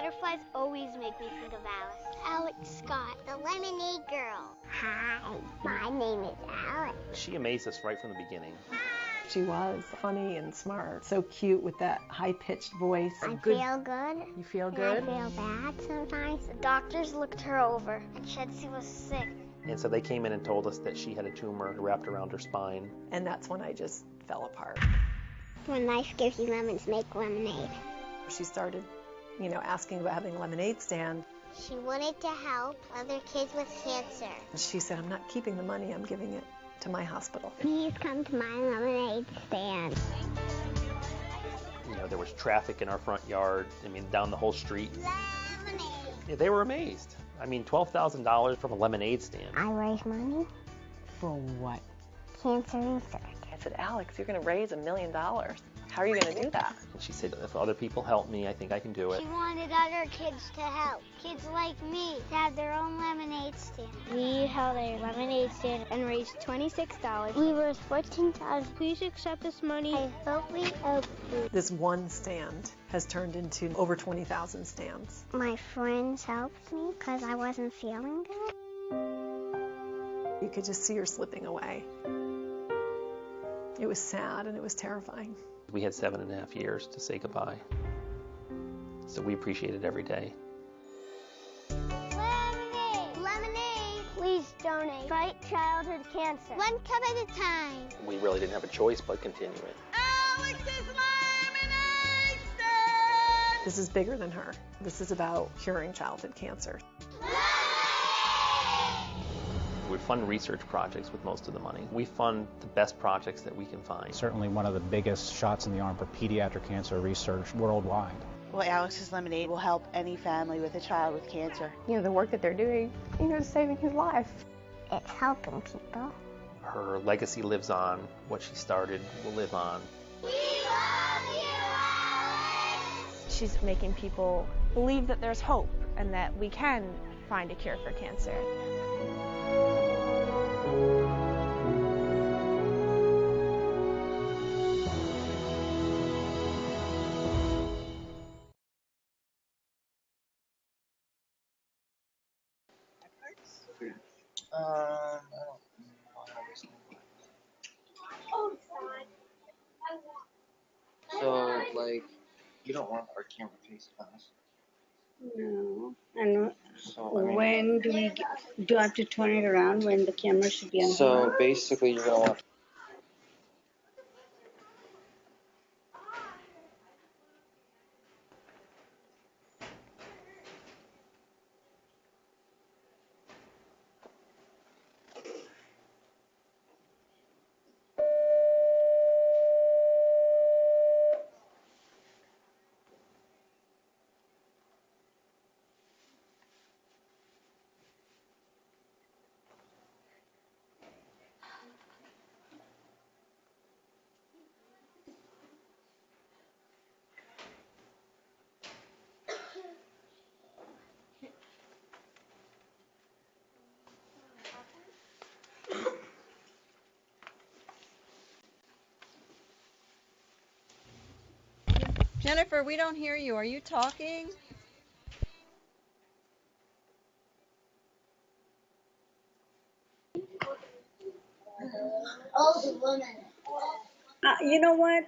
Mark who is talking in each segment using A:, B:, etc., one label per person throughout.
A: Butterflies always make me think of Alice. Alex Scott, the lemonade girl. Hi, my name is Alex.
B: She amazed us right from the beginning.
C: She was funny and smart, so cute with that high-pitched voice.
A: I feel good.
C: You feel good?
A: I feel bad sometimes. The doctors looked her over and said she was sick.
B: And so they came in and told us that she had a tumor wrapped around her spine.
C: And that's when I just fell apart.
A: When life gives you lemons, make lemonade.
C: She started, asking about having a lemonade stand.
A: She wanted to help other kids with cancer.
C: She said, I'm not keeping the money, I'm giving it to my hospital.
A: Please come to my lemonade stand.
B: There was traffic in our front yard, down the whole street.
A: Lemonade.
B: Yeah, they were amazed. $12,000 from a lemonade stand.
A: I raise money.
C: For what?
A: Cancer research.
C: I said, Alex, you're going to raise $1 million. How are you going to do that?
B: And she said, if other people help me, I think I can do it.
A: She wanted other kids to help. Kids like me to have their own lemonade stand. We held a lemonade stand and raised $26. We raised $14. Please accept this money. I hope we help you.
C: This one stand has turned into over 20,000 stands.
A: My friends helped me because I wasn't feeling good.
C: You could just see her slipping away. It was sad and it was terrifying.
B: We had 7.5 years to say goodbye. So we appreciate it every day.
A: Lemonade! Lemonade! Please donate. Fight childhood cancer. One cup at a time.
B: We really didn't have a choice but continue it.
A: Alex's lemonade stand!
C: This is bigger than her. This is about curing childhood cancer.
B: We fund research projects with most of the money. We fund the best projects that we can find.
D: Certainly one of the biggest shots in the arm for pediatric cancer research worldwide.
E: Well, Alex's Lemonade will help any family with a child with cancer.
C: The work that they're doing, is saving his life.
A: It's helping people.
B: Her legacy lives on. What she started will live on.
A: We love you, Alex!
F: She's making people believe that there's hope and that we can find a cure for cancer.
G: So, you don't want our camera facing us.
H: No. And
G: So,
H: when do I have to turn it around when the camera should be on?
G: So basically, you're gonna want.
I: Jennifer, we don't hear you. Are you talking?
A: Older woman.
H: You know what?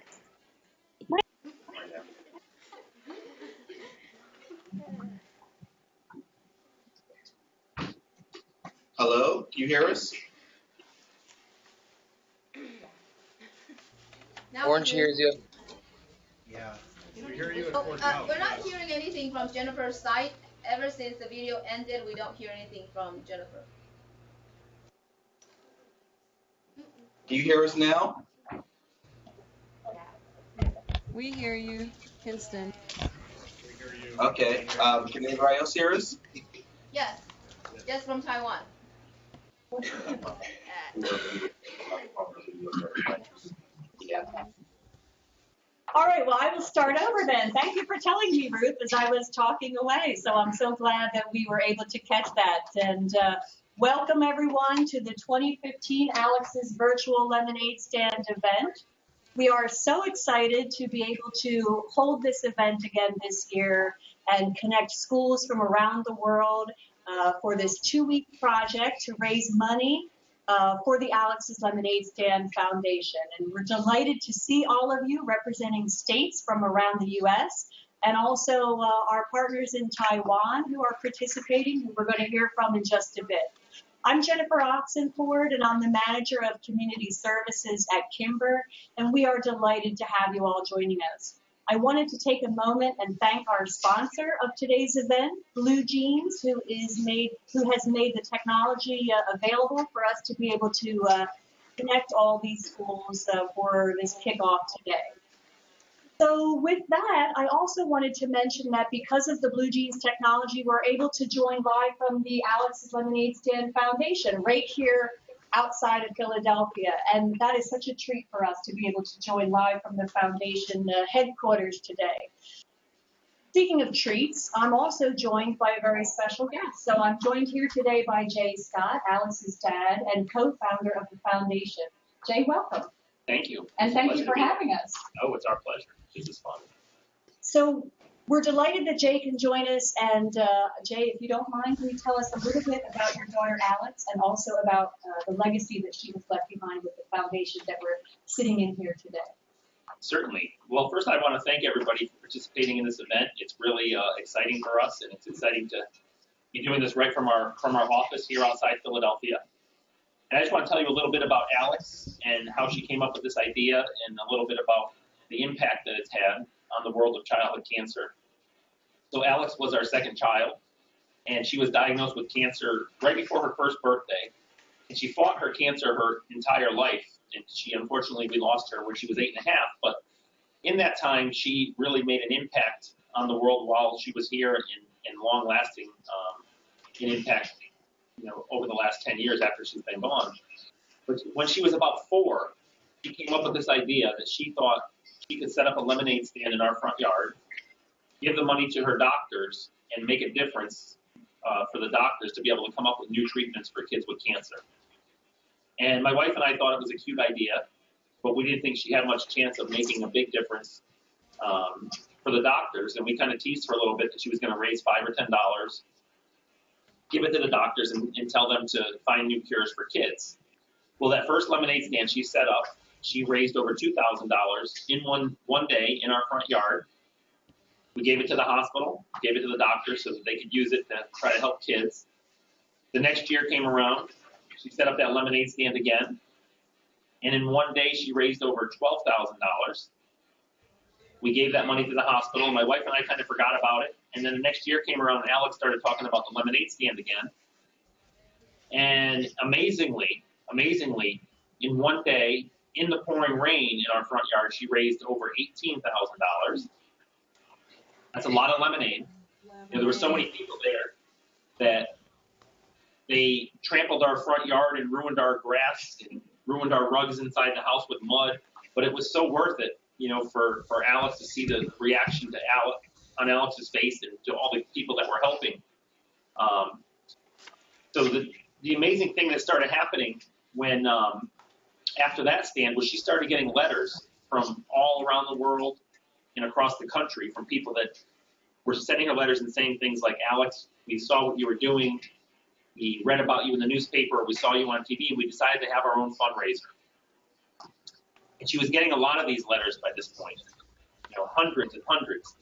G: Hello, can you hear us? Orange hears you.
J: Yeah. We hear you.
I: We're not hearing anything from Jennifer's side. Ever since the video ended, we don't hear anything from Jennifer.
G: Do you hear us now?
I: We hear you, Kinston.
G: Okay. Can anybody else hear us?
I: Yes, just from Taiwan.
K: All right, well, I will start over then. Thank you for telling me, Ruth, as I was talking away. So I'm so glad that we were able to catch that. And welcome, everyone, to the 2015 Alex's Virtual Lemonade Stand event. We are so excited to be able to hold this event again this year and connect schools from around the world for this 2-week project to raise money for the Alex's Lemonade Stand Foundation. And we're delighted to see all of you representing states from around the U.S. and also our partners in Taiwan who are participating, who we're going to hear from in just a bit. I'm Jennifer Oxenford, and I'm the Manager of Community Services at Kimber, and we are delighted to have you all joining us. I wanted to take a moment and thank our sponsor of today's event, Blue Jeans, who has made the technology available for us to be able to connect all these schools for this kickoff today. So with that, I also wanted to mention that because of the Blue Jeans technology, we're able to join live from the Alex's Lemonade Stand Foundation right here outside of Philadelphia. And that is such a treat for us to be able to join live from the foundation headquarters today. Speaking of treats, I'm also joined by a very special guest. So I'm joined here today by Jay Scott, Alex's dad and co-founder of the foundation. Jay, welcome.
L: Thank you.
K: And thank you for having us.
L: Oh, it's our pleasure. This is fun.
K: So we're delighted that Jay can join us. And Jay, if you don't mind, can you tell us a little bit about your daughter, Alex, and also about the legacy that she was left behind with the foundation that we're sitting in here today?
L: Certainly. Well, first I want to thank everybody for participating in this event. It's really exciting for us, and it's exciting to be doing this right from our office here outside Philadelphia. And I just want to tell you a little bit about Alex and how she came up with this idea and a little bit about the impact that it's had on the world of childhood cancer. So Alex was our second child, and she was diagnosed with cancer right before her first birthday. And she fought her cancer her entire life. And unfortunately, we lost her when she was 8.5. But in that time, she really made an impact on the world while she was here, and long-lasting an impact, over the last 10 years after she's been gone. But when she was about 4, she came up with this idea that she thought she could set up a lemonade stand in our front yard, give the money to her doctors, and make a difference for the doctors to be able to come up with new treatments for kids with cancer. And my wife and I thought it was a cute idea, but we didn't think she had much chance of making a big difference for the doctors. And we kind of teased her a little bit that she was going to raise $5 or $10, give it to the doctors, and tell them to find new cures for kids. Well, that first lemonade stand she set up, she raised over $2,000 in one day in our front yard. We gave it to the hospital, gave it to the doctors so that they could use it to try to help kids. The next year came around. She set up that lemonade stand again. And in one day, she raised over $12,000. We gave that money to the hospital. My wife and I kind of forgot about it. And then the next year came around, and Alex started talking about the lemonade stand again. And amazingly, in one day, in the pouring rain in our front yard, she raised over $18,000. That's a lot of lemonade. There were so many people there that they trampled our front yard and ruined our grass and ruined our rugs inside the house with mud. But it was so worth it, for Alex to see the reaction to on Alex's face and to all the people that were helping. So the amazing thing that started happening when after that stand was she started getting letters from all around the world and across the country from people that were sending her letters and saying things like, Alex, we saw what you were doing. We read about you in the newspaper. We saw you on TV. And we decided to have our own fundraiser. And she was getting a lot of these letters by this point, hundreds and hundreds.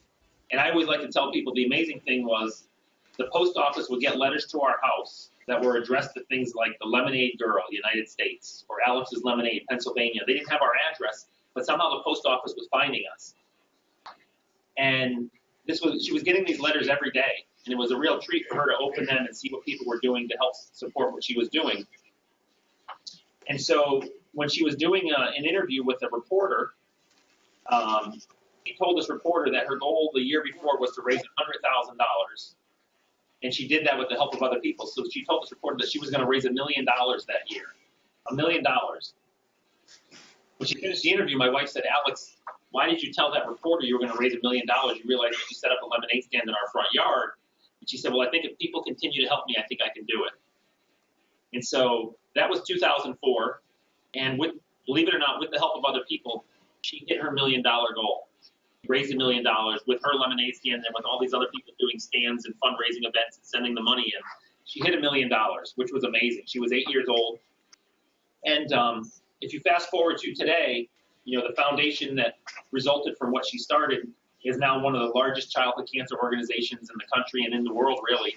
L: And I always like to tell people the amazing thing was the post office would get letters to our house that were addressed to things like the Lemonade Girl, United States, or Alex's Lemonade, Pennsylvania. They didn't have our address, but somehow the post office was finding us. And she was getting these letters every day, and it was a real treat for her to open them and see what people were doing to help support what she was doing. And so when she was doing an interview with a reporter, she told this reporter that her goal the year before was to raise $100,000. And she did that with the help of other people. So she told this reporter that she was going to raise $1 million that year. $1 million. When she finished the interview, my wife said, Alex, why did you tell that reporter you were going to raise $1 million? You realized that you set up a lemonade stand in our front yard. And she said, well, I think if people continue to help me, I think I can do it. And so that was 2004. And believe it or not, with the help of other people, she hit her $1 million goal. Raised $1 million with her lemonade stand and with all these other people doing stands and fundraising events and sending the money in. She hit $1 million, which was amazing. She was 8 years old. And if you fast forward to today, you know, the foundation that resulted from what she started is now one of the largest childhood cancer organizations in the country and in the world, really.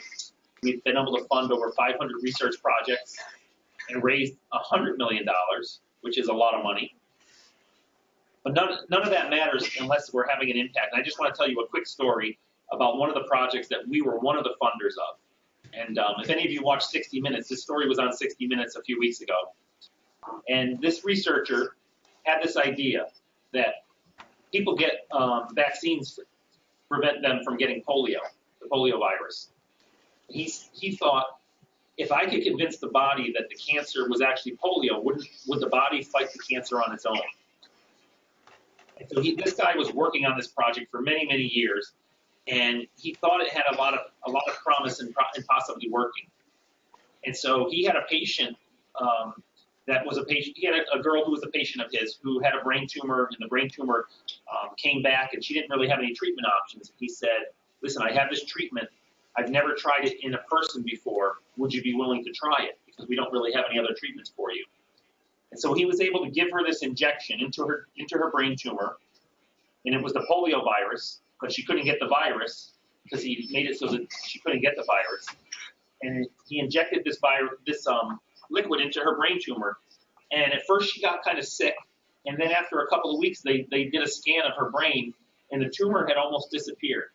L: We've been able to fund over 500 research projects and raised $100 million, which is a lot of money. But none of that matters unless we're having an impact. And I just want to tell you a quick story about one of the projects that we were one of the funders of. And if any of you watched 60 Minutes, this story was on 60 Minutes a few weeks ago. And this researcher had this idea that people get vaccines to prevent them from getting polio, the polio virus. He thought, if I could convince the body that the cancer was actually polio, would the body fight the cancer on its own? And so this guy was working on this project for many, many years, and he thought it had a lot of promise in possibly working. And so he had a patient he had a girl who was a patient of his who had a brain tumor, and the brain tumor came back, and she didn't really have any treatment options. He said, listen, I have this treatment. I've never tried it in a person before. Would you be willing to try it? Because we don't really have any other treatments for you. And so he was able to give her this injection into her brain tumor, and it was the polio virus, but she couldn't get the virus because he made it so that she couldn't get the virus. And he injected this liquid into her brain tumor, and at first she got kind of sick, and then after a couple of weeks they did a scan of her brain, and the tumor had almost disappeared.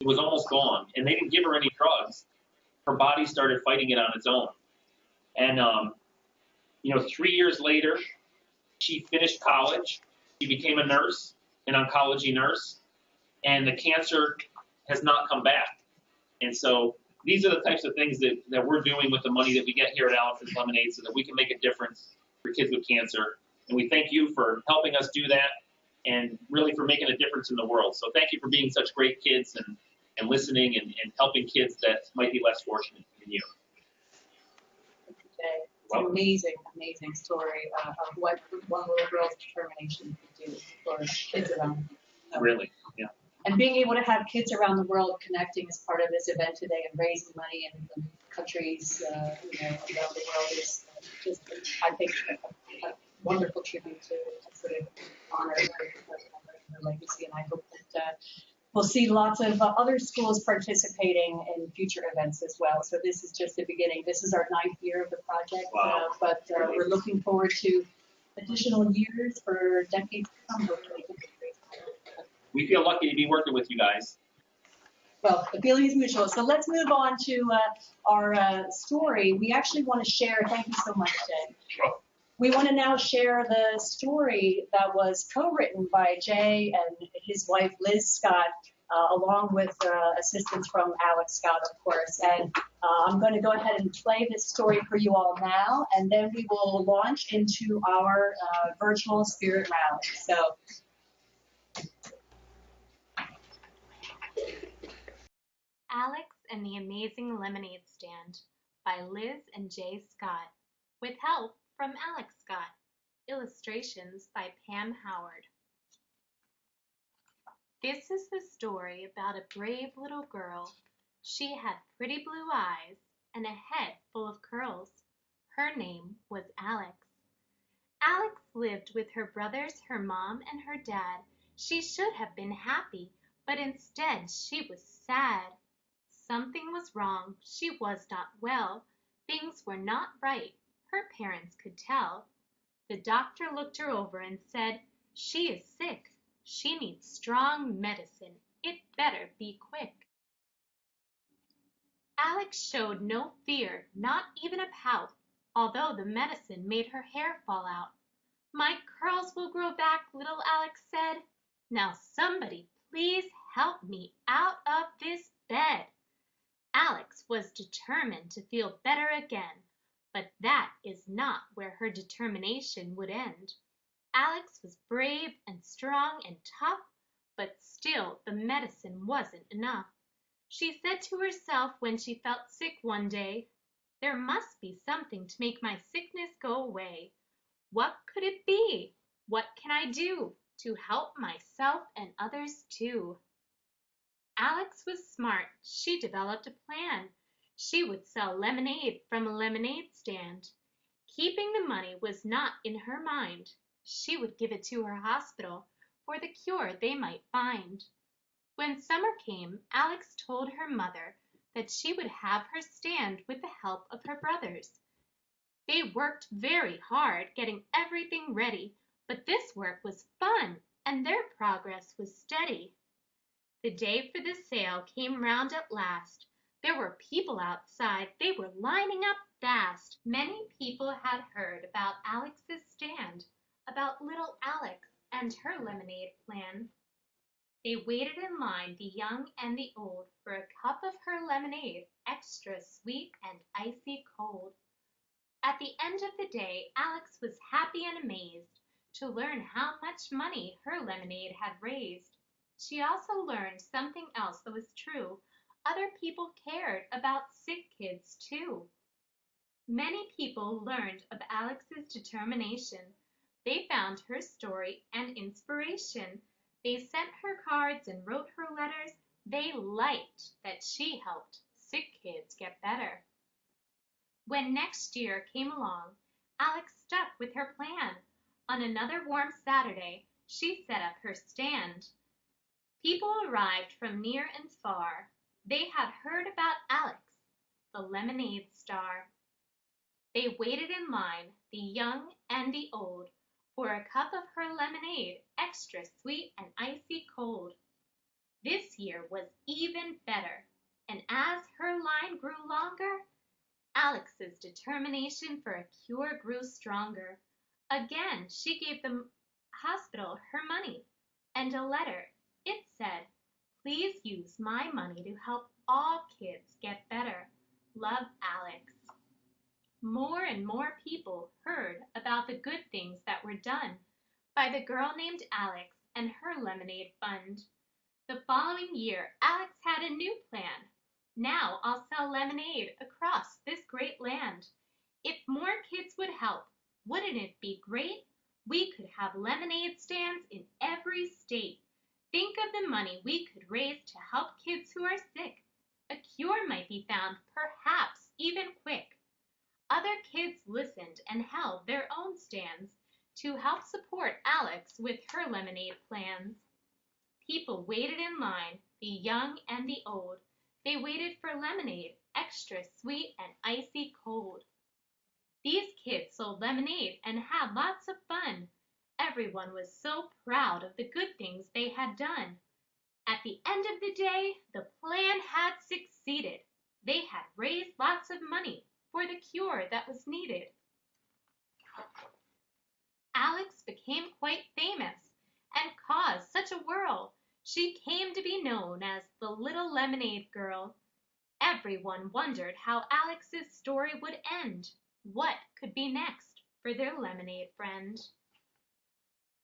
L: It was almost gone, and they didn't give her any drugs. Her body started fighting it on its own. And 3 years later, she finished college. She became a nurse, an oncology nurse, and the cancer has not come back. And so these are the types of things that we're doing with the money that we get here at Alex's Lemonade so that we can make a difference for kids with cancer. And we thank you for helping us do that and really for making a difference in the world. So thank you for being such great kids and listening and helping kids that might be less fortunate than you.
K: It's an amazing, amazing story of what one little girl's determination could do for kids around the world.
L: Really, yeah.
K: And being able to have kids around the world connecting as part of this event today and raising money in the countries around the world is just, I think, a wonderful tribute to sort of honor her legacy. And I hope that we'll see lots of other schools participating in future events as well. So this is just the beginning. This is our 9th year of the project,
L: wow.
K: But we're looking forward to additional years for decades to come, hopefully.
L: We feel lucky to be working with you guys.
K: Well, the feeling is mutual. So let's move on to our story. We actually want to share, thank you so much, Jay.
L: Sure.
K: We want to now share the story that was co-written by Jay and his wife, Liz Scott, along with assistance from Alex Scott, of course. And I'm going to go ahead and play this story for you all now, and then we will launch into our virtual spirit rally. So.
M: Alex and the Amazing Lemonade Stand by Liz and Jay Scott, with help from Alex Scott. Illustrations by Pam Howard. This is the story about a brave little girl. She had pretty blue eyes and a head full of curls. Her name was Alex. Alex lived with her brothers, her mom, and her dad. She should have been happy, but instead she was sad. Something was wrong. She was not well. Things were not right. Her parents could tell. The doctor looked her over and said, "She is sick. She needs strong medicine. It better be quick." Alex showed no fear, not even a pout, although the medicine made her hair fall out. "My curls will grow back," little Alex said. "Now somebody please help me out of this bed." Alex was determined to feel better again, but that is not where her determination would end. Alex was brave and strong and tough, but still the medicine wasn't enough. She said to herself when she felt sick one day, "There must be something to make my sickness go away. What could it be? What can I do? to help myself and others too. Alex was smart. She developed a plan. She would sell lemonade from a lemonade stand. Keeping the money was not in her mind. She would give it to her hospital for the cure they might find. When summer came, Alex told her mother that she would have her stand with the help of her brothers. They worked very hard getting everything ready, but this work was fun and their progress was steady. The day for the sale came round at last. There were people outside. They were lining up fast. Many people had heard about Alex's stand, about little Alex and her lemonade plan. They waited in line, the young and the old, for a cup of her lemonade, extra sweet and icy cold. At the end of the day, Alex was happy and amazed to learn how much money her lemonade had raised. She also learned something else that was true. Other people cared about sick kids too. Many people learned of Alex's determination. They found her story and inspiration. They sent her cards and wrote her letters. They liked that she helped sick kids get better. When next year came along, Alex stuck with her plan. On another warm Saturday, she set up her stand. People arrived from near and far. They had heard about Alex, the lemonade star. They waited in line, the young and the old, for a cup of her lemonade, extra sweet and icy cold. This year was even better, and as her line grew longer, Alex's determination for a cure grew stronger. Again, she gave the hospital her money and a letter. It said, "Please use my money to help all kids get better. Love, Alex." More and more people heard about the good things that were done by the girl named Alex and her lemonade fund. The following year, Alex had a new plan. "Now I'll sell lemonade across this great land. If more kids would help, wouldn't it be great? We could have lemonade stands in every state. Think of the money we could raise to help kids who are sick. A cure might be found, perhaps even quick." Other kids listened and held their own stands to help support Alex with her lemonade plans. People waited in line, the young and the old. They waited for lemonade, extra sweet and icy cold. These kids sold lemonade and had lots of fun. Everyone was so proud of the good things they had done. At the end of the day, the plan had succeeded. They had raised lots of money for the cure that was needed. Alex became quite famous and caused such a whirl. She came to be known as the Little Lemonade Girl. Everyone wondered how Alex's story would end. What could be next for their lemonade friend?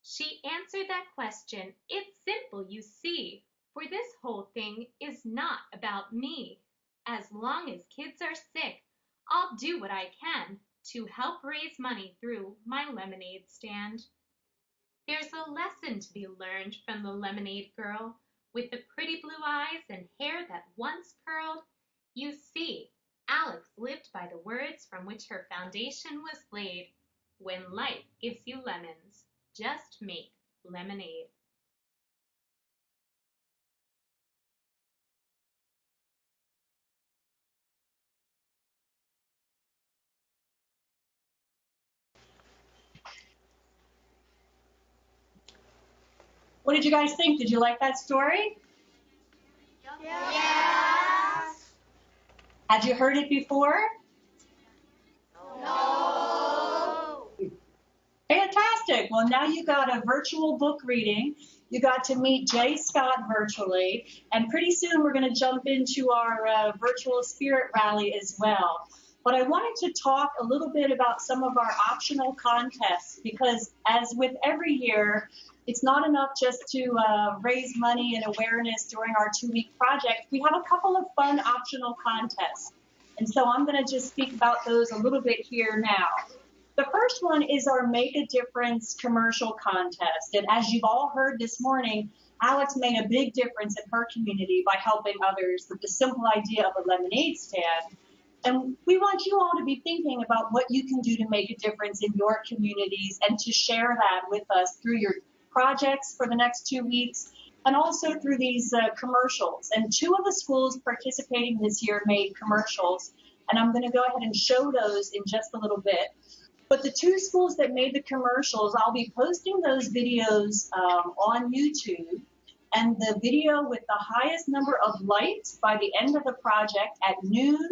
M: She answered that question. "It's simple, you see, for this whole thing is not about me. As long as kids are sick, I'll do what I can to help raise money through my lemonade stand." There's a lesson to be learned from the lemonade girl with the pretty blue eyes and hair that once curled. You see, Alex lived by the words from which her foundation was laid. When life gives you lemons, just make lemonade.
K: What did you guys think? Did you like that story?
A: Yes.
K: Had you heard it before?
A: No.
K: Fantastic. Well, now you got a virtual book reading. You got to meet Jay Scott virtually. And pretty soon we're going to jump into our virtual spirit rally as well. But I wanted to talk a little bit about some of our optional contests, because as with every year, it's not enough just to raise money and awareness during our 2-week project. We have a couple of fun optional contests. And so I'm going to just speak about those a little bit here now. The first one is our Make a Difference commercial contest. And as you've all heard this morning, Alex made a big difference in her community by helping others with the simple idea of a lemonade stand. And we want you all to be thinking about what you can do to make a difference in your communities and to share that with us through your projects for the next 2 weeks and also through these commercials. And 2 of the schools participating this year made commercials, and I'm going to go ahead and show those in just a little bit. But the 2 schools that made the commercials, I'll be posting those videos on YouTube. And the video with the highest number of likes by the end of the project at noon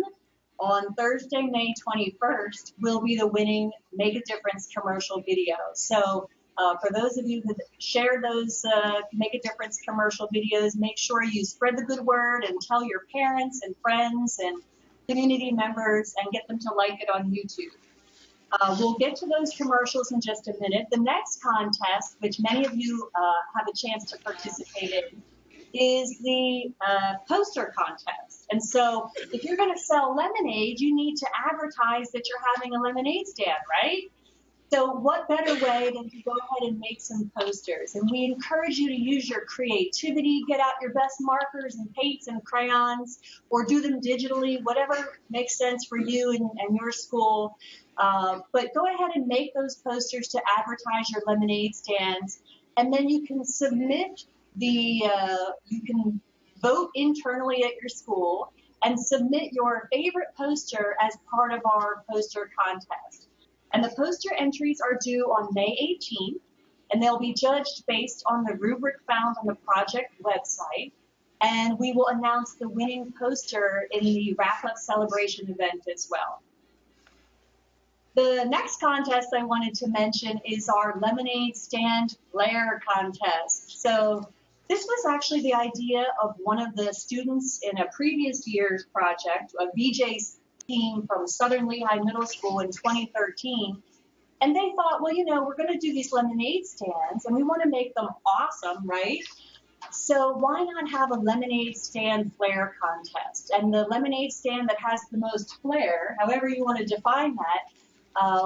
K: on Thursday, May 21st, will be the winning Make a Difference commercial video. So for those of you who shared those Make a Difference commercial videos, make sure you spread the good word and tell your parents and friends and community members and get them to like it on YouTube. We'll get to those commercials in just a minute. The next contest, which many of you have a chance to participate in, is the poster contest. And so if you're going to sell lemonade, you need to advertise that you're having a lemonade stand, right? So what better way than to go ahead and make some posters? And we encourage you to use your creativity, get out your best markers and paints and crayons, or do them digitally, whatever makes sense for you and your school. But go ahead and make those posters to advertise your lemonade stands, and then you can submit you can vote internally at your school and submit your favorite poster as part of our poster contest. And the poster entries are due on May 18th, and they'll be judged based on the rubric found on the project website. And we will announce the winning poster in the wrap-up celebration event as well. The next contest I wanted to mention is our lemonade stand flair contest. So this was actually the idea of one of the students in a previous year's project, a BJ's team from Southern Lehigh Middle School in 2013. And they thought, well, you know, we're going to do these lemonade stands and we want to make them awesome, right? So why not have a lemonade stand flair contest? And the lemonade stand that has the most flair, however you want to define that,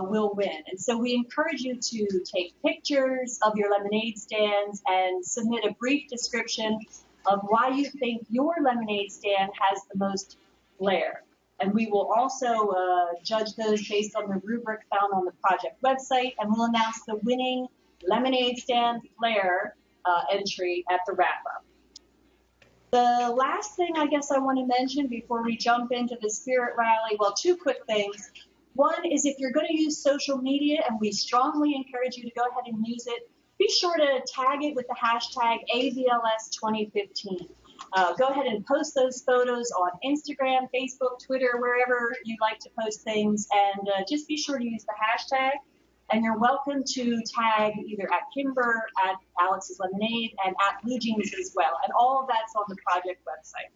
K: will win. And so we encourage you to take pictures of your lemonade stands and submit a brief description of why you think your lemonade stand has the most flair. And we will also judge those based on the rubric found on the project website, and we'll announce the winning lemonade stand flair entry at the wrap-up. The last thing I guess I want to mention before we jump into the spirit rally, well, 2 quick things. One is if you're going to use social media, and we strongly encourage you to go ahead and use it, be sure to tag it with the hashtag AVLS2015. Go ahead and post those photos on Instagram, Facebook, Twitter, wherever you like to post things, and just be sure to use the hashtag. And you're welcome to tag either at Kimber, at Alex's Lemonade, and at Blue Jeans as well. And all of that's on the project website.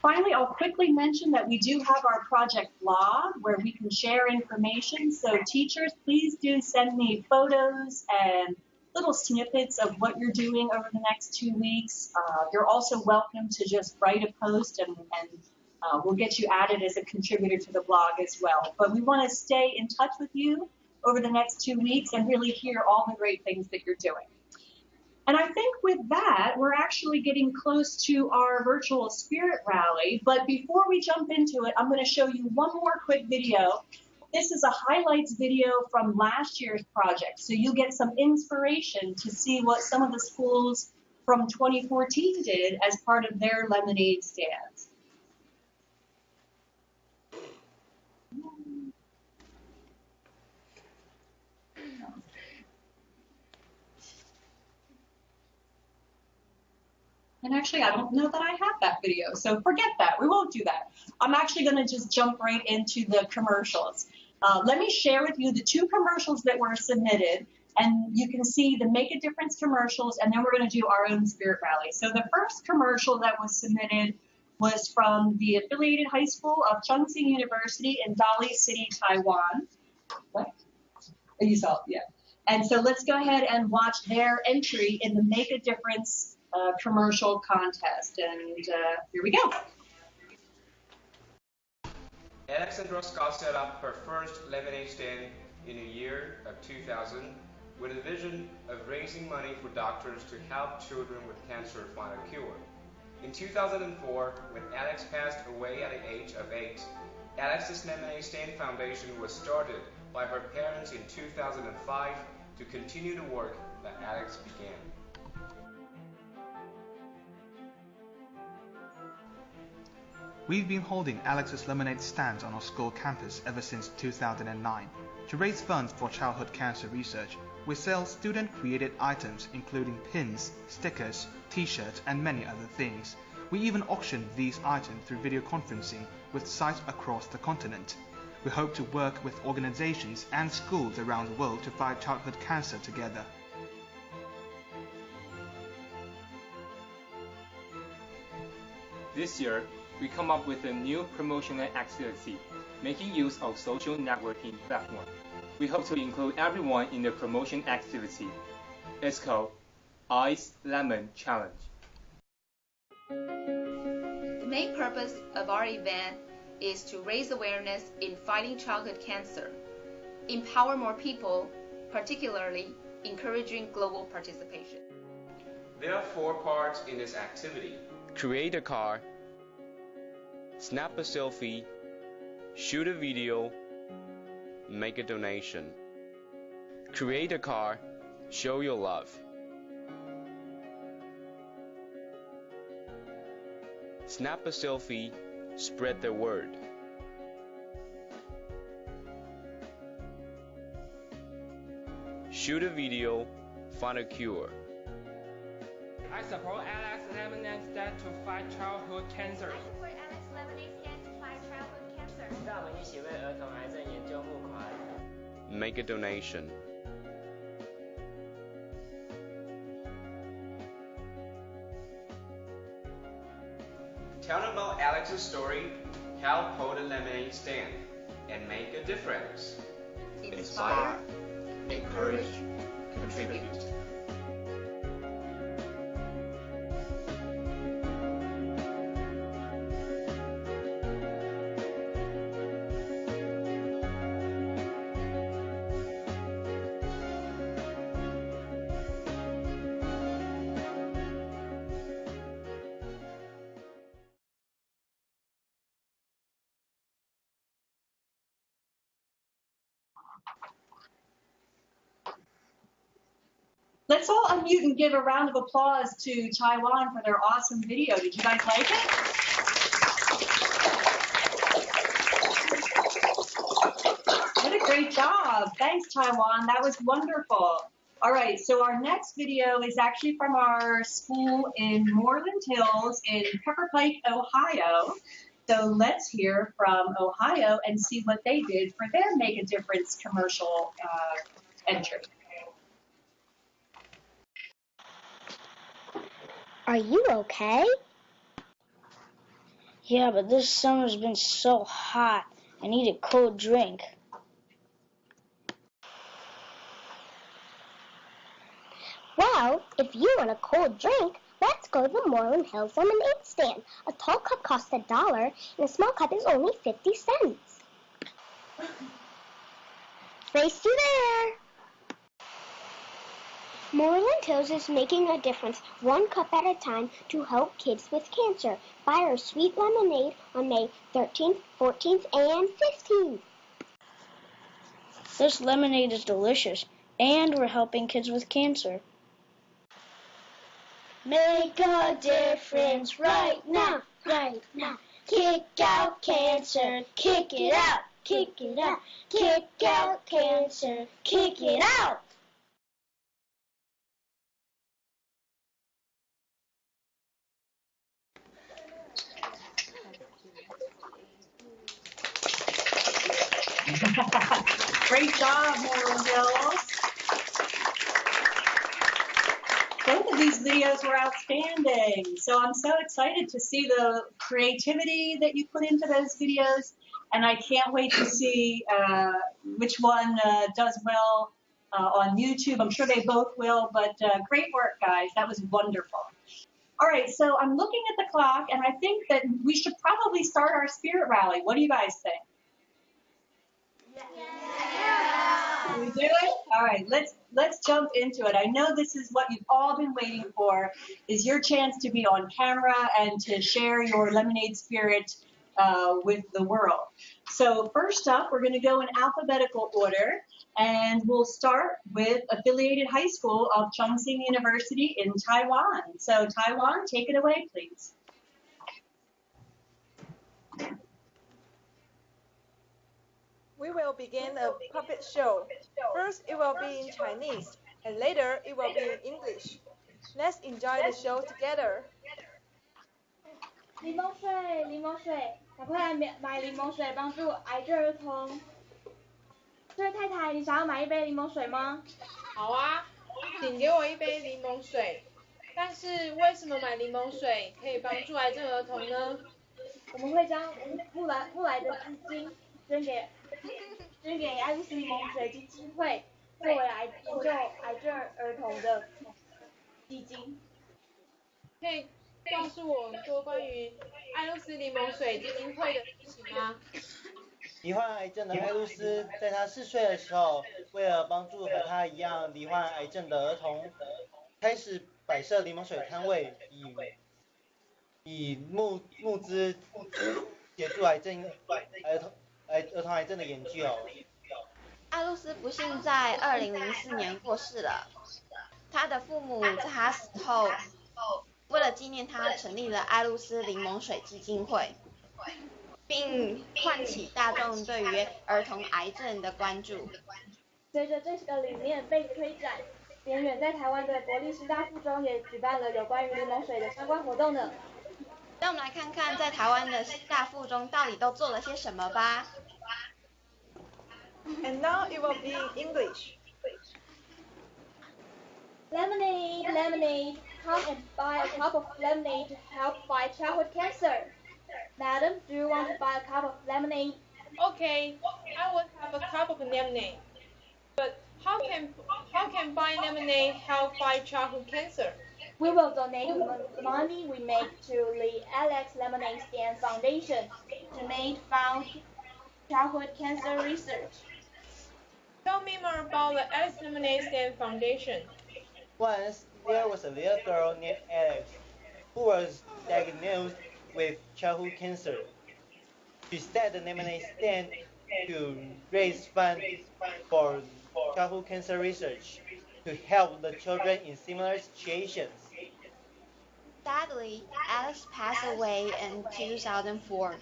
K: Finally, I'll quickly mention that we do have our project blog where we can share information. So teachers, please do send me photos and little snippets of what you're doing over the next 2 weeks. You're also welcome to just write a post and we'll get you added as a contributor to the blog as well. But we want to stay in touch with you over the next 2 weeks and really hear all the great things that you're doing. And I think with that, we're actually getting close to our virtual spirit rally. But before we jump into it, I'm going to show you one more quick video. This is a highlights video from last year's project. So you'll get some inspiration to see what some of the schools from 2014 did as part of their lemonade stands. And actually, I don't know that I have that video, so forget that. We won't do that. I'm actually going to just jump right into the commercials. Let me share with you the 2 commercials that were submitted, and you can see the Make a Difference commercials, and then we're going to do our own spirit rally. So the first commercial that was submitted was from the affiliated high school of Chongqing University in Dali City, Taiwan. What? Oh, you saw it, yeah. And so let's go ahead and watch their entry in the Make a Difference commercial contest. And here we go.
N: Alexandra Scott set up her first lemonade stand in the year of 2000 with a vision of raising money for doctors to help children with cancer find a cure. In 2004, when Alex passed away at the age of 8, Alex's Lemonade Stand Foundation was started by her parents in 2005 to continue the work that Alex began.
O: We've been holding Alex's Lemonade stands on our school campus ever since 2009. To raise funds for childhood cancer research, we sell student-created items including pins, stickers, t-shirts, and many other things. We even auction these items through video conferencing with sites across the continent. We hope to work with organizations and schools around the world to fight childhood cancer together.
P: This year, we come up with a new promotional activity, making use of social networking platform. We hope to include everyone in the promotion activity. It's called Ice Lemon Challenge.
I: The main purpose of our event is to raise awareness in fighting childhood cancer, empower more people, particularly encouraging global participation.
N: There are 4 parts in this activity. Create a card, snap a selfie, shoot a video, make a donation. Create a card, show your love. Snap a selfie, spread the word. Shoot a video, find a cure.
Q: I support Alex Lemonade Stand to fight childhood cancer.
M: I support Alex Lemonade Stand to fight childhood cancer.
R: 让我们一起为儿童癌症研究募款。
N: Make a donation. Tell them about Alex's story, help hold a lemonade stand, and make a difference.
I: Inspire,
N: encourage, contribute.
K: Let's all unmute and give a round of applause to Taiwan for their awesome video. Did you guys like it? What a great job. Thanks, Taiwan. That was wonderful. All right, so our next video is actually from our school in Moreland Hills in Pepper Pike, Ohio. So let's hear from Ohio and see what they did for their Make a Difference commercial entry.
A: Are you okay?
S: Yeah, but this summer's been so hot. I need a cold drink.
A: Well, if you want a cold drink, let's go to the Moreland Hills Lemonade Stand. A tall cup costs $1, and a small cup is only 50 cents. Race you there! Moreland Hills is making a difference, 1 cup at a time, to help kids with cancer. Buy our sweet lemonade on May 13th, 14th, and 15th.
S: This lemonade is delicious, and we're helping kids with cancer.
A: Make a difference right now, right now. Kick out cancer, kick it out, kick it out. Kick out cancer, kick it out.
K: Great job, Moreland Hills. Both of these videos were outstanding. So I'm so excited to see the creativity that you put into those videos. And I can't wait to see which one does well on YouTube. I'm sure they both will, but great work, guys. That was wonderful. All right, so I'm looking at the clock, and I think that we should probably start our spirit rally. What do you guys think? We do it? All right, let's jump into it. I know this is what you've all been waiting for, is your chance to be on camera and to share your lemonade spirit with the world. So first up, we're going to go in alphabetical order, and we'll start with Affiliated High School of Chongqing University in Taiwan. So Taiwan, take it away, please.
F: We will begin a puppet show. First, it will be in Chinese, and later it will be in English. Let's enjoy the show together.
T: 柠檬水，柠檬水，赶快来买柠檬水，帮助癌症儿童。这位太太，你想要买一杯柠檬水吗？
U: 好啊，请给我一杯柠檬水。但是为什么买柠檬水可以帮助癌症儿童呢？
T: 我们会将布莱的资金捐给爱丽丝柠檬水基金会，作为研究癌症儿童的基金。
U: 可以告诉我多关于爱丽丝柠檬水基金会的事情吗？
V: 罹患癌症的艾露丝，在她4岁的时候，为了帮助和她一样罹患癌症的儿童，开始摆设柠檬水摊位，以募资协助儿童癌症的研究。
W: 艾露丝不幸在2004年过世了，她的父母在她死后，为了纪念她，成立了艾露丝柠檬水基金会，并唤起大众对于儿童癌症的关注。
T: 随着这个理念被推展，连远在台湾的国立师大附中也举办了有关于柠檬水的相关活动呢。
W: 让我们来看看在台湾的师大附中到底都做了些什么吧。
F: And now it will be in English.
T: Lemonade, lemonade, come and buy a cup of lemonade to help fight childhood cancer. Madam, do you want to buy a cup of lemonade?
U: Okay, I will have a cup of lemonade. But how can buying lemonade help fight childhood cancer?
T: We will donate the money we make to the Alex Lemonade Stand Foundation to fund childhood cancer research.
U: Tell me more about the Alex Lemonade Stand Foundation.
V: Once, there was a little girl named Alex who was diagnosed with childhood cancer. She started the lemonade stand to raise funds for childhood cancer research to help the children in similar situations.
W: Sadly, Alex passed away in 2004.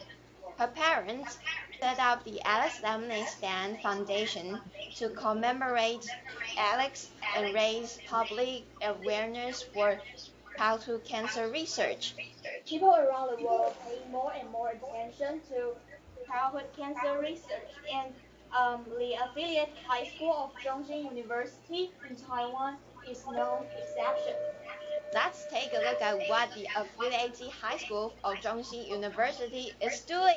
W: Her parents set up the Alex Lemonade Stand Foundation to commemorate Alex and raise public awareness for childhood cancer research.
T: People around the world pay more and more attention to childhood cancer research, and the affiliate high school of Chongqing University in Taiwan is no exception.
W: Let's take a look at what the affiliated high school of Chongqing University is doing.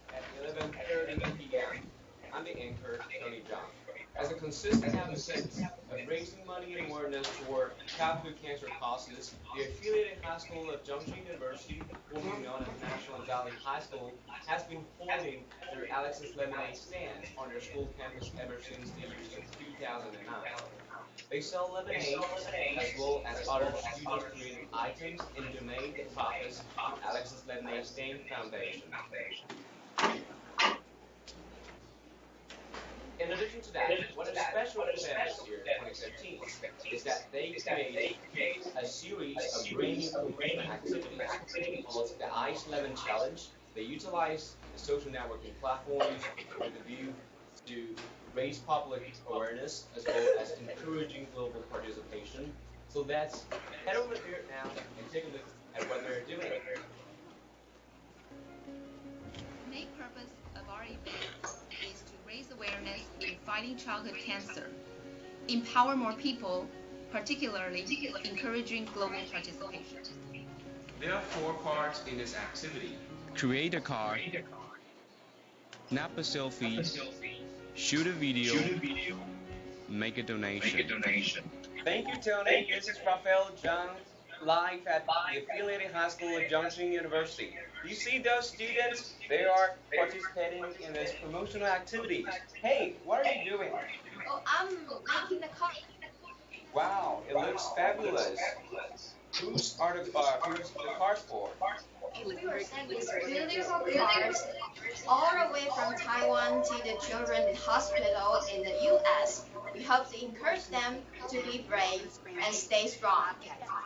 N: At 11:30 p.m., I'm the anchor, Tony John. As a consistent advocate of raising money and awareness for childhood cancer causes, the affiliated high school of Chongqing University, formerly known as National Valley High School, has been holding their Alex's Lemonade stand on their school campus ever since the year of 2009. They sell lemonade as well as other student-created items and donate the profits to Alex's Lemonade Stand Foundation. In addition to that, what is special for them this year, 2015, is that they create a series of bringing promotion activities called the Ice Lemon Challenge. They utilize the social networking platforms with a view to raise public awareness as well as encouraging global participation. So let's head over there now and take a look at what they're doing.
I: The main purpose of our event is to raise awareness in fighting childhood cancer, empower more people, particularly encouraging global participation.
N: There are 4 parts in this activity.
Q: Create a card, snap a selfie, shoot a video, make a donation.
N: Thank you, Tony. This is Rafael Zhang, live at the affiliated high school of Chongqing University. You see those students? They are participating in this promotional activities. Hey, what are you doing?
W: Oh, I'm making the cup.
N: Wow, it looks fabulous. Who's the cars for?
W: We were sent these beautiful cars all the way from Taiwan to the children's hospital in the U.S. We hope to encourage them to be brave and stay strong.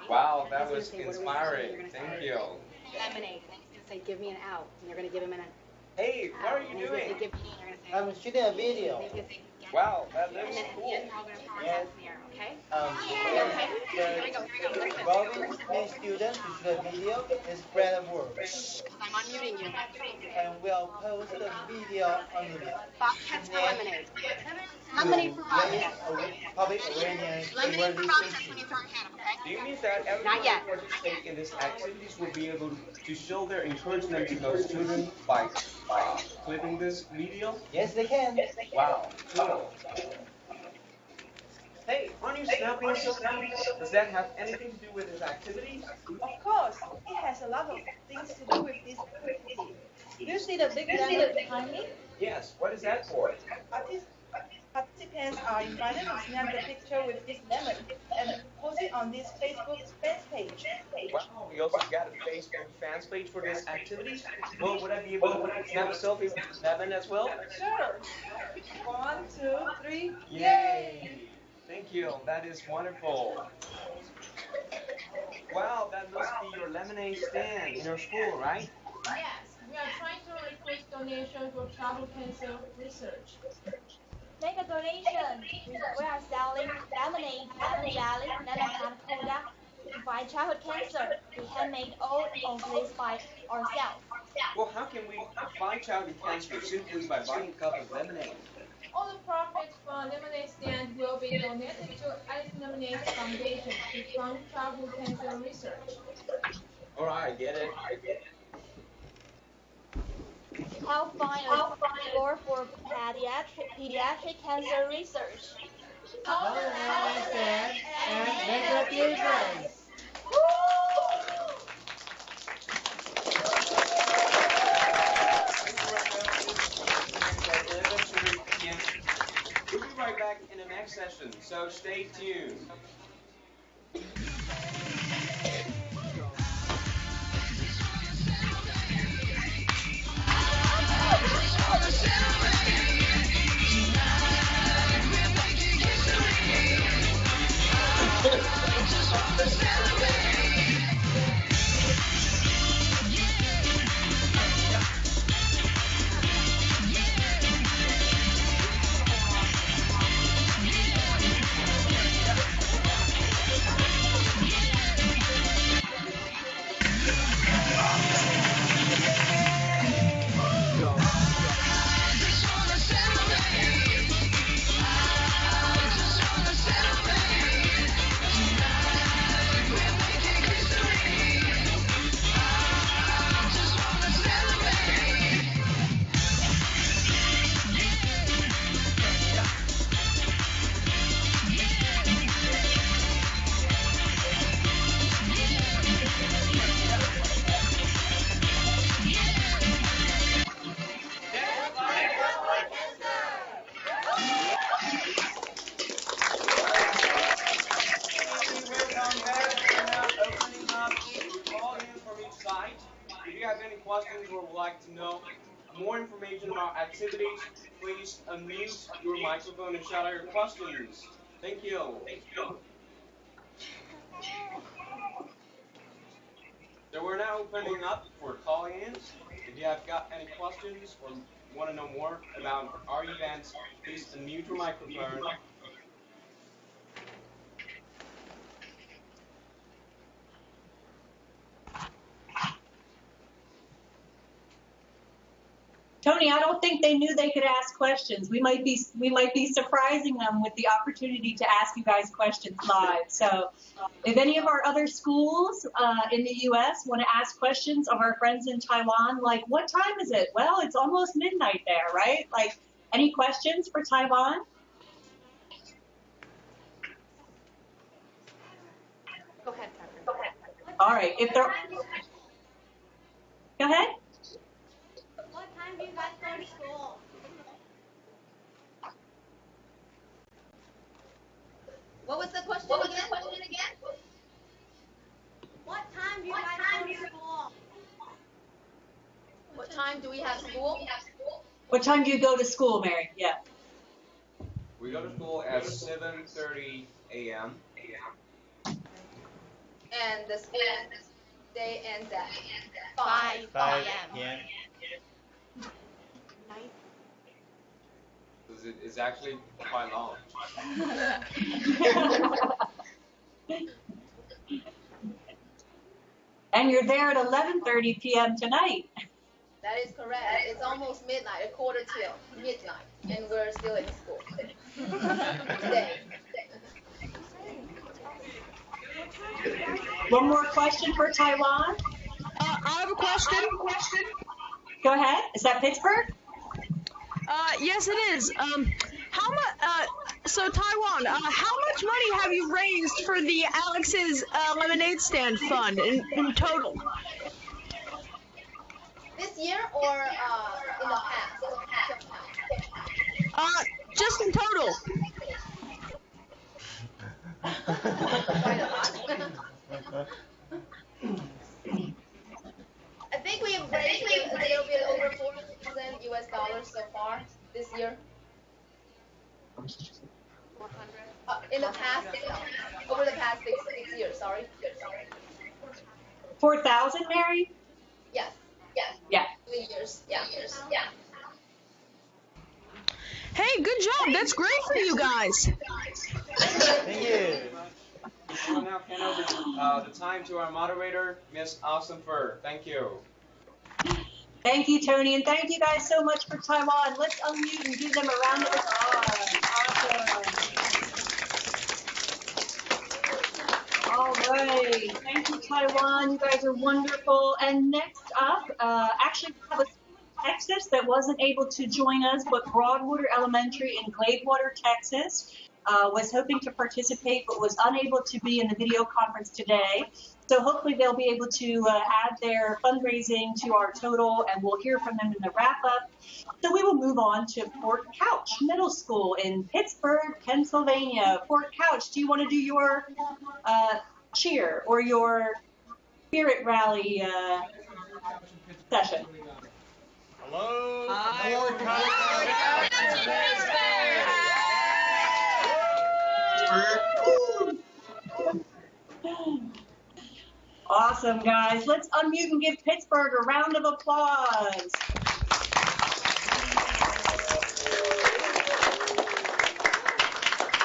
N: Wow, that was inspiring. Thank you.
C: Lemonade. He's going to say, give me an out. And you're going to give him an
N: Hey, what are you doing?
V: I'm shooting a video.
N: Wow, that looks cool.
V: Yes.
C: Okay?
V: Involving many students to shoot a video and spread the word.
C: I'm unmuting you.
V: And we'll post the video on the
C: Bobcats for lemonade. Lemonade for Bobcats.
V: Public awareness.
C: Lemonade for Bobcats when you throw your hand up, okay?
N: Do you mean that everyone who participates in these activities will be able to show their encouragement to those children by clipping this video?
V: Yes, they can.
N: Wow, cool. Hey, aren't you snapping something? Does that have anything to do with this activity?
F: Of course, it has a lot of things to do with this activity. Do you see the big lemon behind me?
N: Yes, what is that for?
F: Participants are invited to snap the picture with this lemon and post it on this Facebook fans page.
N: Wow, we also got a Facebook fans page for this activity. Well, would I be able to snap a selfie with lemon as well?
F: Sure. 1, 2, 3.
N: Yay! Thank you, that is wonderful. Wow, that must be your lemonade stand in your school, right?
U: Yes, we are trying to recruit donations for childhood cancer research.
T: Make a donation. We are selling lemonade, lemon jelly, lemon panna to fight childhood cancer. We handmade all of this by ourselves.
N: Well, how can we fight childhood cancer simply by buying a cup of lemonade?
U: All the profits from lemonade stand will be donated to Alice Lemonade Foundation to fund childhood cancer research.
N: All right, get it.
T: Help find a cure for pediatric cancer research.
A: Hold the lemonade stand and make a difference.
N: We'll be right back in the next session, so stay tuned. If you have any questions or would like to know more information about activities, please unmute your microphone and shout out your questions. Thank you. So we're now opening up for call-ins. If you have got any questions or want to know more about our events, please unmute your microphone.
K: Tony, I don't think they knew they could ask questions. We might be surprising them with the opportunity to ask you guys questions live. So if any of our other schools in the U.S. want to ask questions of our friends in Taiwan, like, what time is it? Well, it's almost midnight there, right? Like, any questions for Taiwan?
C: Go ahead, Catherine.
K: All right. If there, go ahead.
T: What time do you guys go to school?
W: What was the question again?
T: What time do you guys go to school?
W: What time do we have school?
K: What time do you go to school, Mary? Yeah.
N: We go to school at 7:30 a.m.
W: And the school day ends at 5 p.m.
N: It's actually quite long.
K: And you're there at 11:30 p.m. tonight.
W: That is correct. It's almost midnight, a quarter till midnight, and we're still in school today.
K: One more question for Taiwan.
B: I have a question.
K: Go ahead. Is that Pittsburgh?
B: Yes, it is. How much? So Taiwan, how much money have you raised for the Alex's lemonade stand fund in total?
W: This year or in the past?
B: Just in total.
W: I think we have raised a little bit over $4,000 US so far this year. In the past, over the past six years, sorry.
K: 4,000, Mary?
W: Yes.
K: Yeah.
W: 3 years. Yeah.
B: Hey, good job. That's great for you guys.
V: Thank you.
N: We'll now hand over the time to our moderator, Miss Awesome Fur. Thank you.
K: Thank you, Tony, and thank you guys so much for Taiwan. Let's unmute and give them a round of applause. Awesome. All right. Thank you, Taiwan. You guys are wonderful. And next up, actually, we have a school in Texas that wasn't able to join us, but Broadwater Elementary in Gladewater, Texas, was hoping to participate, but was unable to be in the video conference today. So hopefully they'll be able to add their fundraising to our total, and we'll hear from them in the wrap-up. So we will move on to Fort Couch Middle School in Pittsburgh, Pennsylvania. Fort Couch, do you want to do your cheer or your spirit rally session?
J: Hello.
B: Fort Couch.
K: Awesome, guys. Let's unmute and give Pittsburgh a round of applause.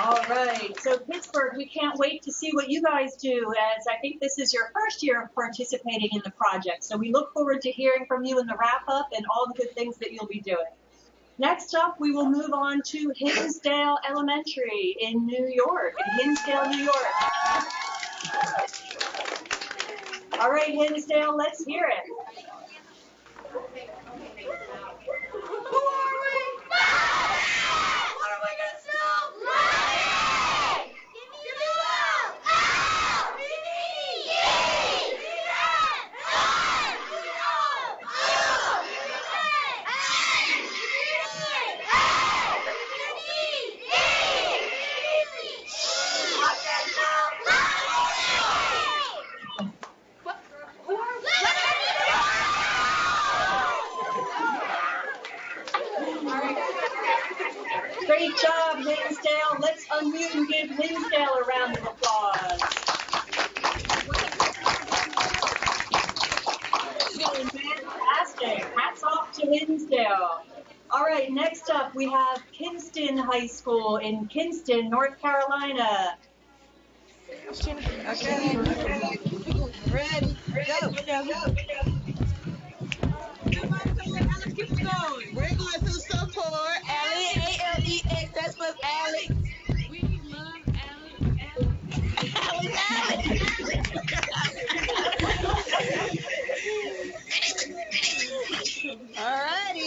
K: All right. So Pittsburgh, we can't wait to see what you guys do, as I think this is your first year of participating in the project. So we look forward to hearing from you in the wrap-up and all the good things that you'll be doing. Next up, we will move on to Hinsdale Elementary in New York, Hinsdale, New York. All right, Hinsdale, let's hear it.
T: Who are we? What are we gonna sell? Money! Give me love!
K: Great job, Hinsdale. Let's unmute and give Hinsdale a round of applause. Fantastic. Hats off to Hinsdale. All right, next up we have Kinston High School in Kinston, North Carolina.
B: Okay. Ready. Go. Keep going. We're going to support Alex. ALEX. That's what Alex. We love Alex. Alrighty.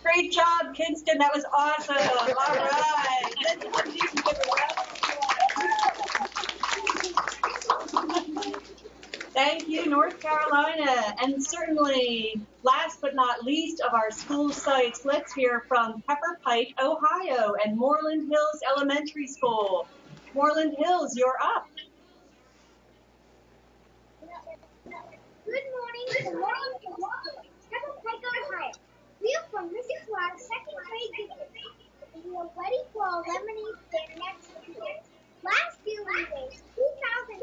K: Great job, Kinston. That was awesome. All right. Let's unmute and give a round of applause. Thank you. you, North Carolina. And certainly, last but not least of our school sites, let's hear from Pepper Pike, Ohio, and Moreland Hills Elementary School. Moreland Hills, you're up.
A: Good morning from Moreland Hills, Pepper Pike, Ohio. We are from this class, second grade giving, and we are ready for our lemonade stand next year. Last year we raised $2,000.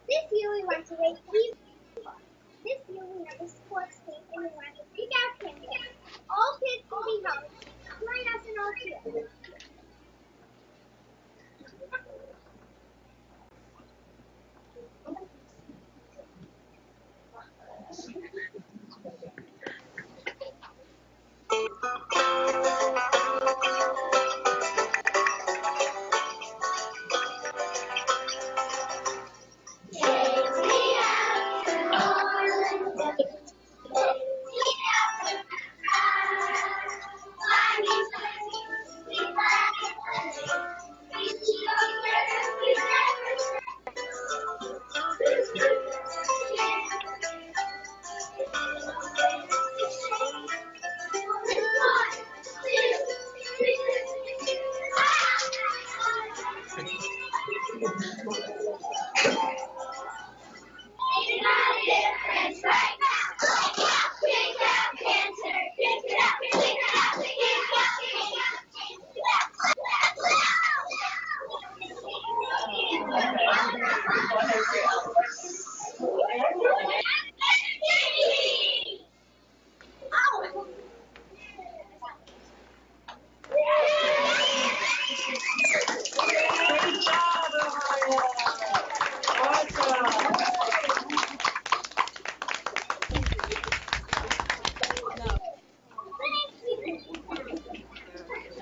A: This year we want to raise even more. This year we have a sports team and we want to pick out candidates. All kids can be helped. Join us in our cheer.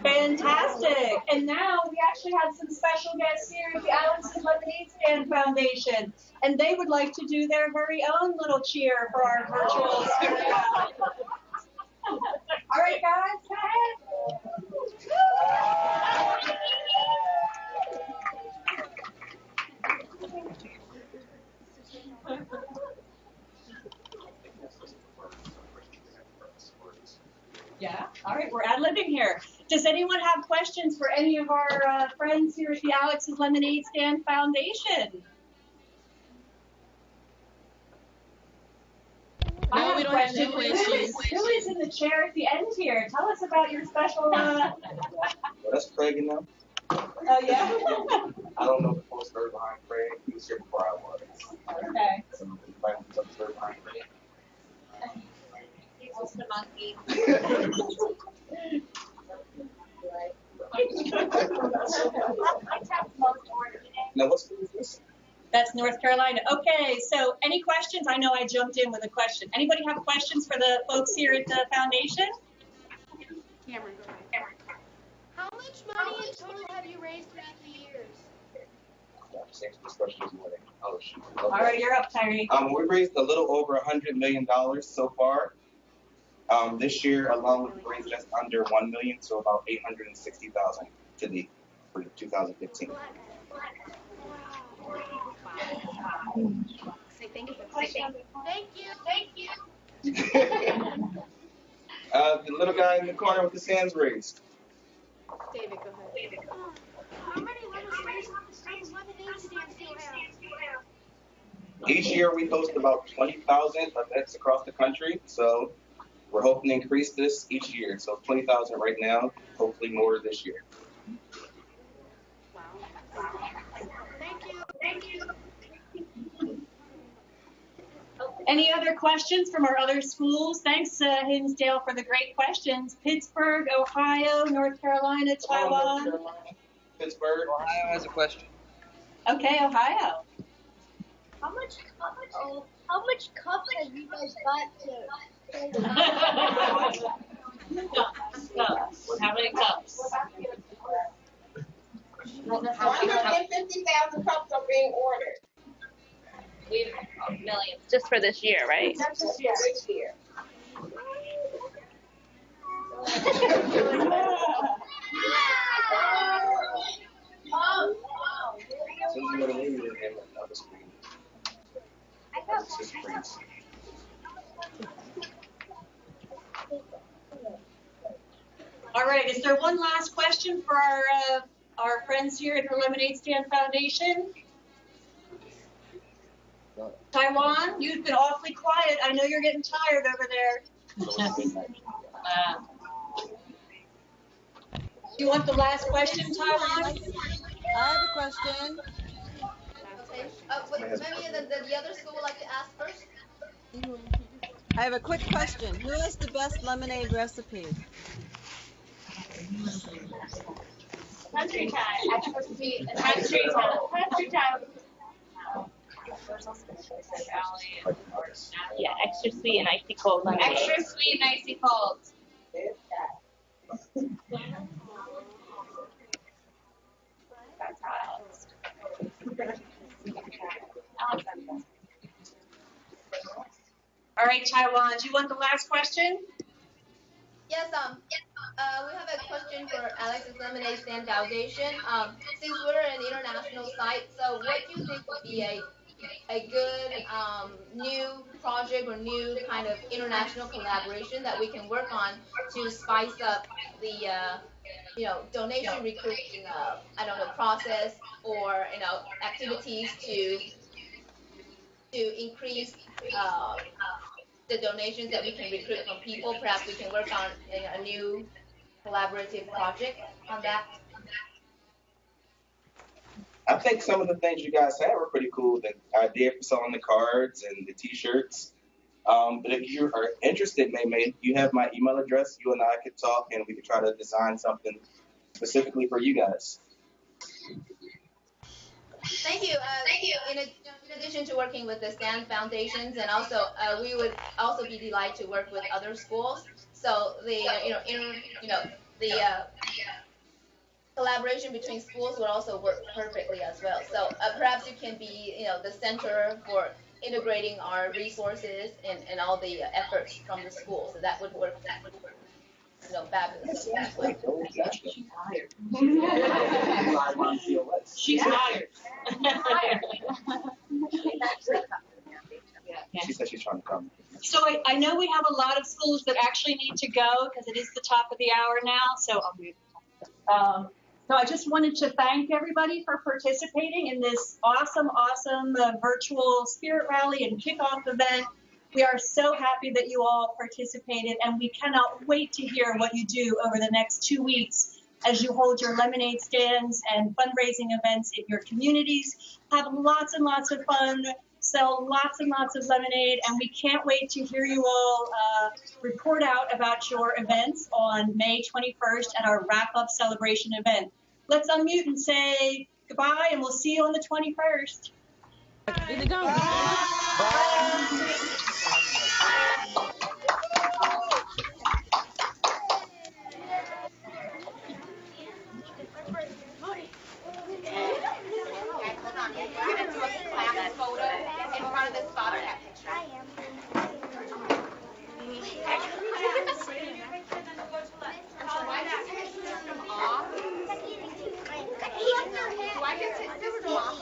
K: Fantastic. And now we actually have some special guests here at the Alex's Lemonade Stand Foundation. And they would like to do their very own little cheer for our virtual spirit rally. All right, guys, go ahead. Yeah, all right, we're ad-libbing here. Does anyone have questions for any of our friends here at the Alex's Lemonade Stand Foundation?
B: No, we don't have any questions.
K: Who is in the chair at the end here? Tell us about your special...
G: Well, that's Craig and them.
K: Oh, yeah?
G: I don't know the full story behind Craig. He was here before I was.
K: Okay.
G: So, anybody knows the story behind Craig?
K: What's the monkey?
G: Now, what's this?
K: That's North Carolina. Okay, so any questions? I know I jumped in with a question. Anybody have questions for the folks here at the foundation?
C: Cameron, go ahead. Cameron. How much money in total have you raised throughout the years?
G: Oh, shoot.
K: All right, you're up, Tyree.
G: We raised a little over $100 million so far. This year alone, we raised just under $1 million, so about $860,000 to date for 2015.
C: Say thank you. Thank you. Thank you.
G: The little guy in the corner with his hands raised.
C: David, go ahead. How many lemonade stands do you have?
G: Each year we host about 20,000 events across the country, so we're hoping to increase this each year. So 20,000 right now, hopefully more this year.
C: Wow. Thank you. Thank you.
K: Any other questions from our other schools? Thanks, Hinsdale, for the great questions. Pittsburgh, Ohio, North Carolina, Taiwan.
G: Pittsburgh,
D: Ohio has a question.
K: Okay, Ohio.
A: How much cups have you guys got to?
K: Cups. How many cups?
E: 150,000 cups are being ordered.
H: We've millions just for this year, right?
E: Just this year. This year.
G: It's just freeze.
K: All right, is there one last question for our friends here at the Lemonade Stand Foundation? Taiwan, you've been awfully quiet. I know you're getting tired over there. Do you want the last question, Taiwan?
D: I have a question.
W: Okay. Maybe the other school would like to ask first.
D: I have a quick question. Who has the best lemonade recipe?
H: Country time. Extra sweet. Country time. Country time. Yeah, extra sweet and icy cold lemonade. Extra sweet and icy cold. That's how Alex.
K: All right, Taiwan, do you want the last question?
W: Yes, we have a question for Alex's Lemonade Stand Foundation. Since we're an international site, so what do you think would be a good new project or new kind of international collaboration that we can work on to spice up the donation recruiting process, or activities to increase the donations that we can recruit from people? Perhaps we can work on a new collaborative project on that.
G: I think some of the things you guys had were pretty cool. The idea for selling the cards and the T-shirts. But if you are interested, May, you have my email address. You and I could talk, and we could try to design something specifically for you guys.
W: Thank you. In addition to working with the Stand Foundations, and also we would also be delighted to work with other schools. So the collaboration between schools would also work perfectly as well. So perhaps you can be the center for integrating our resources and all the efforts from the school. So that would work. Fabulous.
K: She's tired.
G: She said she's trying to come.
K: So I know we have a lot of schools that actually need to go because it is the top of the hour now. So so I just wanted to thank everybody for participating in this awesome virtual spirit rally and kickoff event. We are so happy that you all participated, and we cannot wait to hear what you do over the next 2 weeks as you hold your lemonade stands and fundraising events in your communities. Have lots and lots of fun, sell lots and lots of lemonade, and we can't wait to hear you all report out about your events on May 21st at our wrap-up celebration event. Let's unmute and say goodbye, and we'll see you on the 21st.
D: Here we go.
W: Do I get to system off?